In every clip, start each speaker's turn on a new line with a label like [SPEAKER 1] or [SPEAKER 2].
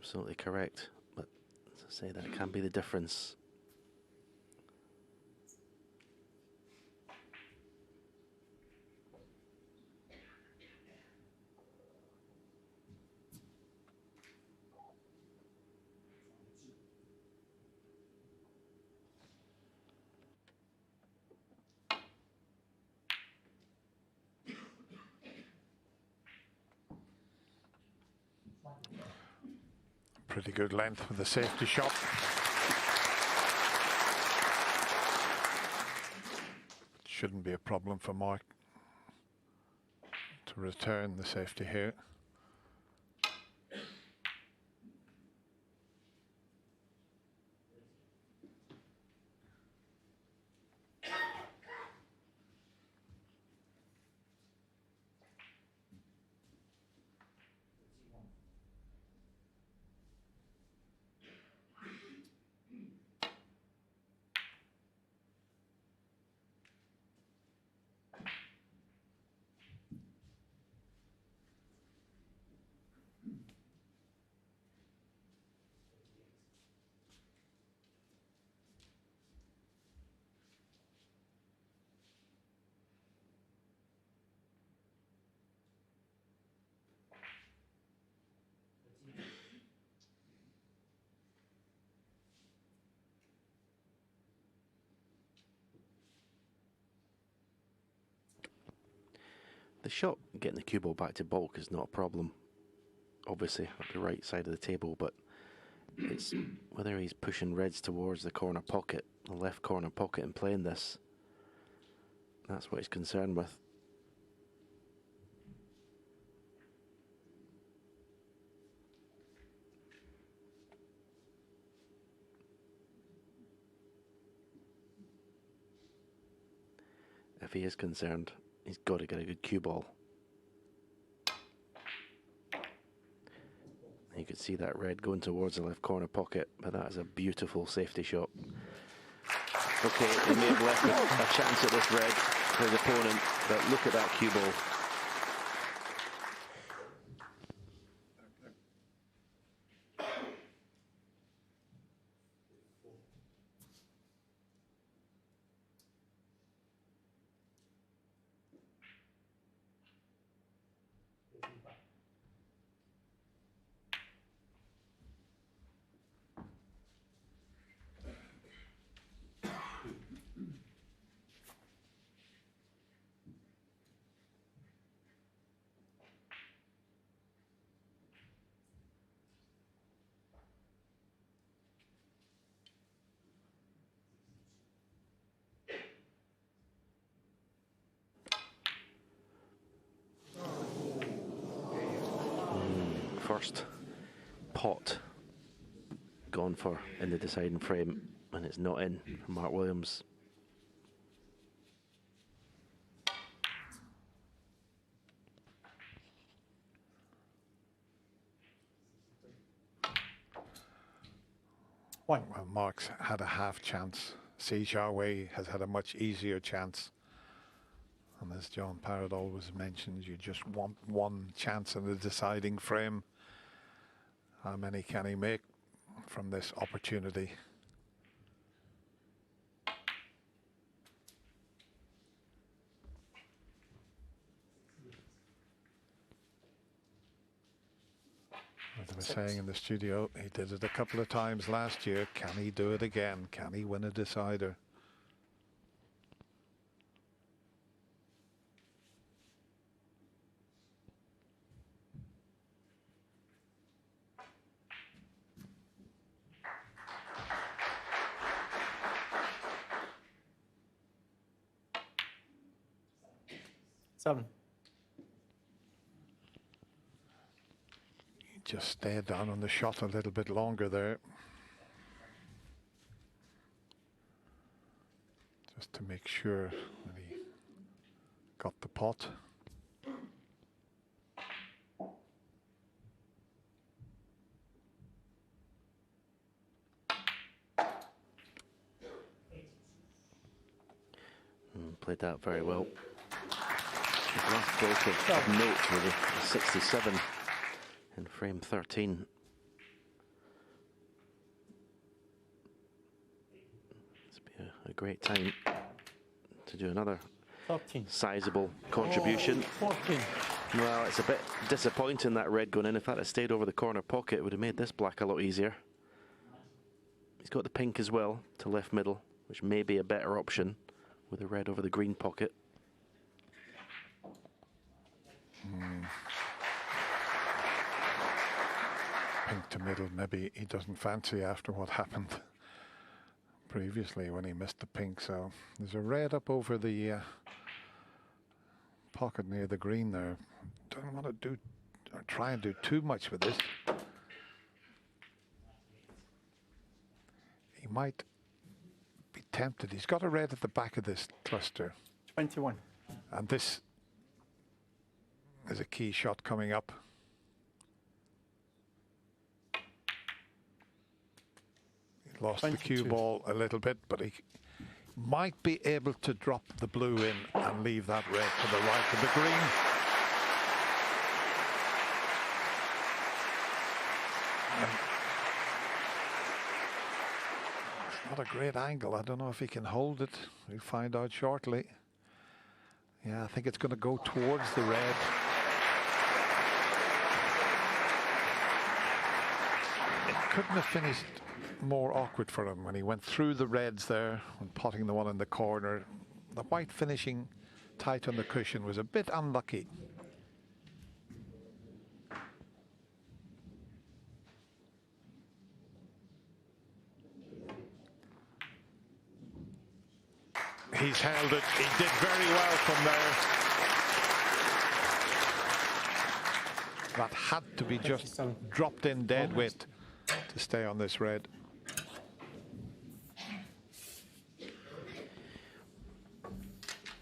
[SPEAKER 1] Absolutely correct. But as I say, that can be the difference.
[SPEAKER 2] Pretty good length with the safety shot. Shouldn't be a problem for Mark to return the safety here. The shot getting the cue ball back to bulk is not a problem. Obviously at the right side of the table, but it's whether he's pushing reds towards the corner pocket, the left corner pocket, and playing this. That's what he's concerned with. If he is concerned, he's got to get a good cue ball. You could see that red going towards the left corner pocket, but that is a beautiful safety shot. Okay, he may have left a chance at this red for his opponent, but look at that cue ball. First pot gone for in the deciding frame, and it's not in from Mark Williams. Well, Mark's had a half chance. Jiahui has had a much easier chance. And as John Parrott always mentions, you just want one chance in the deciding frame. How many can he make from this opportunity? As I was saying in the studio, he did it a couple of times last year. Can he do it again? Can he win a decider?
[SPEAKER 3] Seven.
[SPEAKER 2] Just stay down on the shot a little bit longer there. Just to make sure that he got the pot.
[SPEAKER 1] Played that very well. His last break of note was a 67 in frame 13.
[SPEAKER 2] A great time to do another
[SPEAKER 3] 13.
[SPEAKER 2] sizable contribution.
[SPEAKER 3] 14.
[SPEAKER 2] Well, it's a bit disappointing that red going in. If that had stayed over the corner pocket, it would have made this black a lot easier. He's got the pink as well to left middle, which may be a better option with the red over the green pocket.
[SPEAKER 4] Pink to middle, maybe he doesn't fancy after what happened previously when he missed the pink. So there's a red up over the pocket near the green there. Don't want to do or try and do too much with this. He might be tempted. He's got a red at the back of this cluster,
[SPEAKER 3] 21.
[SPEAKER 4] and this is a key shot coming up. He lost
[SPEAKER 3] 22.
[SPEAKER 4] the cue ball a little bit, but he might be able to drop the blue in and leave that red to the right of the green. And it's not a great angle. I don't know if he can hold it. We'll find out shortly. Yeah, I think it's going to go towards the red. It couldn't have finished more awkward for him when he went through the reds there and potting the one in the corner. The white finishing tight on the cushion was a bit unlucky. He's held it. He did very well from there. That had to be just dropped in dead weight to stay on this red.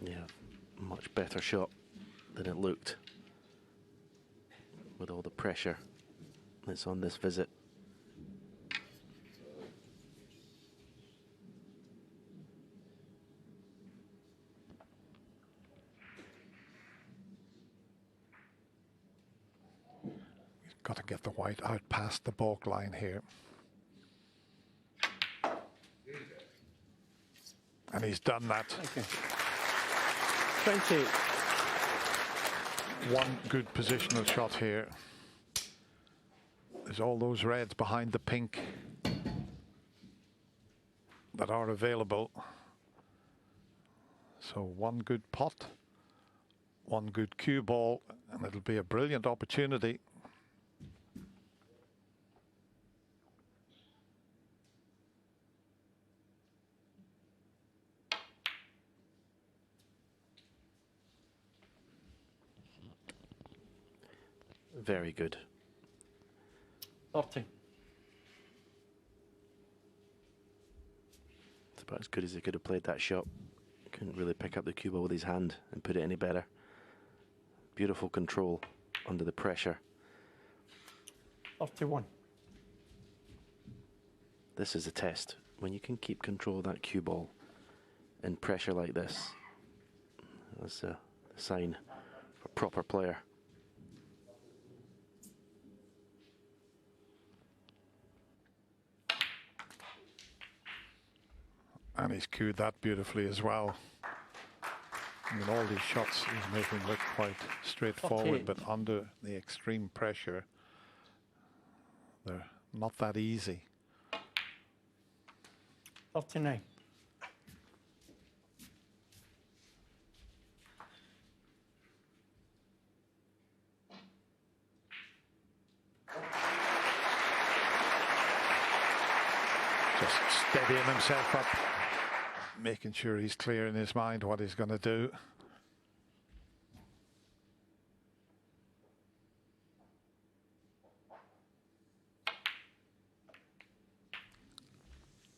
[SPEAKER 2] Yeah, much better shot than it looked with all the pressure that's on this visit.
[SPEAKER 4] Got to get the white out past the balk line here. And he's done that.
[SPEAKER 3] Okay. 20.
[SPEAKER 4] One good positional shot here. There's all those reds behind the pink that are available. So one good pot, one good cue ball, and it'll be a brilliant opportunity.
[SPEAKER 2] Very good.
[SPEAKER 3] 30.
[SPEAKER 2] It's about as good as he could have played that shot. Couldn't really pick up the cue ball with his hand and put it any better. Beautiful control under the pressure.
[SPEAKER 3] 31.
[SPEAKER 2] This is a test. When you can keep control of that cue ball in pressure like this, that's a sign of a proper player.
[SPEAKER 4] And he's cued that beautifully as well. I mean, all these shots he's making look quite straightforward,
[SPEAKER 3] Okay.
[SPEAKER 4] but under the extreme pressure, they're not that easy.
[SPEAKER 3] 39.
[SPEAKER 4] Just steadying himself up, making sure he's clear in his mind what he's going to do.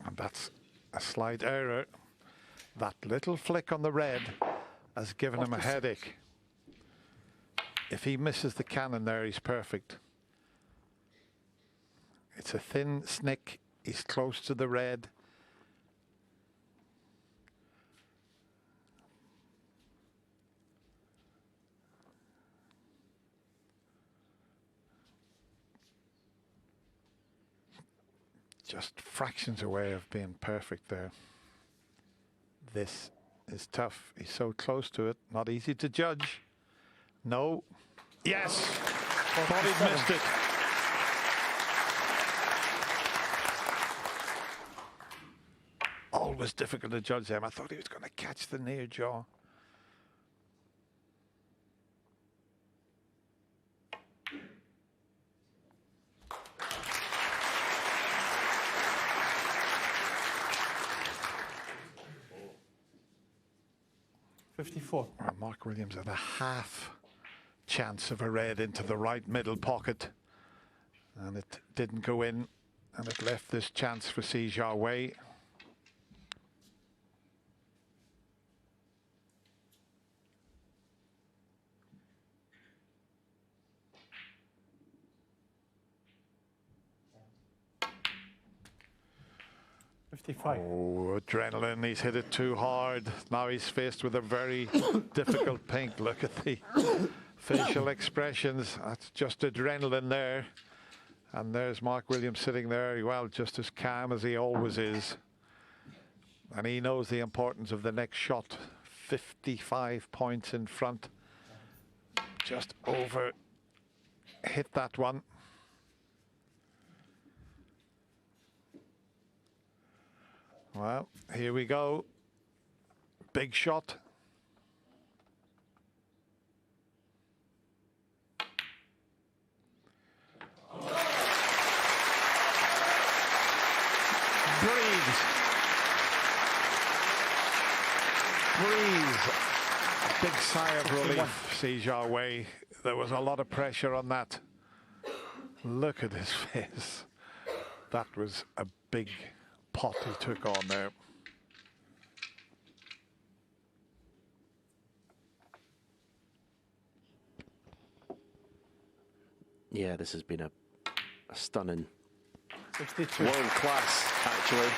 [SPEAKER 4] And that's a slight error. That little flick on the red has given him a headache. If he misses the cannon there, he's perfect. It's a thin snick. He's close to the red. Just fractions away of being perfect there. This is tough. He's so close to it. Not easy to judge. No. Yes. Thought he'd missed it. Always difficult to judge them. I thought he was going to catch the near jaw.
[SPEAKER 3] $54.
[SPEAKER 4] Well, Mark Williams had a half chance of a red into the right middle pocket, and it didn't go in, and it left this chance for Jiahui. Oh, adrenaline. He's hit it too hard. Now he's faced with a very difficult pink. Look at the facial expressions. That's just adrenaline there. And there's Mark Williams sitting there, well, just as calm as he always is. And he knows the importance of the next shot. 55 points in front. Just over. Hit that one. Well, here we go. Big shot. Breathes. Big sigh of relief, Jiahui. There was a lot of pressure on that. Look at his face. That was a big pot he took on there.
[SPEAKER 2] Yeah, this has been a stunning,
[SPEAKER 3] 62.
[SPEAKER 2] world-class, actually,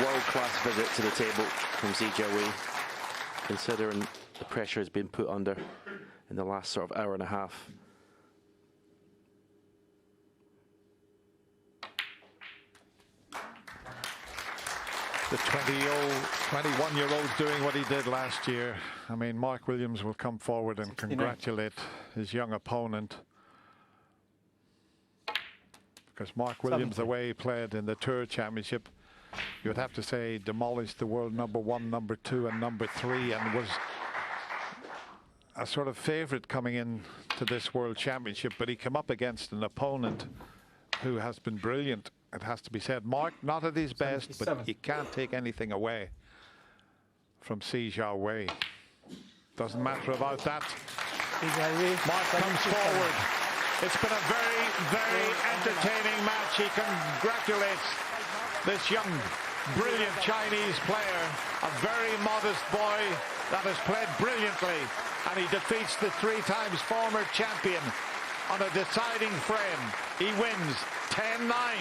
[SPEAKER 2] world-class visit to the table from Jiahui, considering the pressure has been put under in the last sort of hour and a half.
[SPEAKER 4] The 21-year-old doing what he did last year. I mean, Mark Williams will come forward and congratulate his young opponent. Because Mark Williams, the way he played in the Tour Championship, you would have to say demolished the world #1, #2 and #3, and was a sort of favourite coming in to this World Championship. But he came up against an opponent who has been brilliant. It has to be said. Mark, not at his best, but you can't take anything away from Jiahui. Doesn't matter about that. Mark comes forward. It's been a very, very entertaining match. He congratulates this young, brilliant Chinese player, a very modest boy that has played brilliantly, and he defeats the 3 times former champion on a deciding frame. He wins 10-9.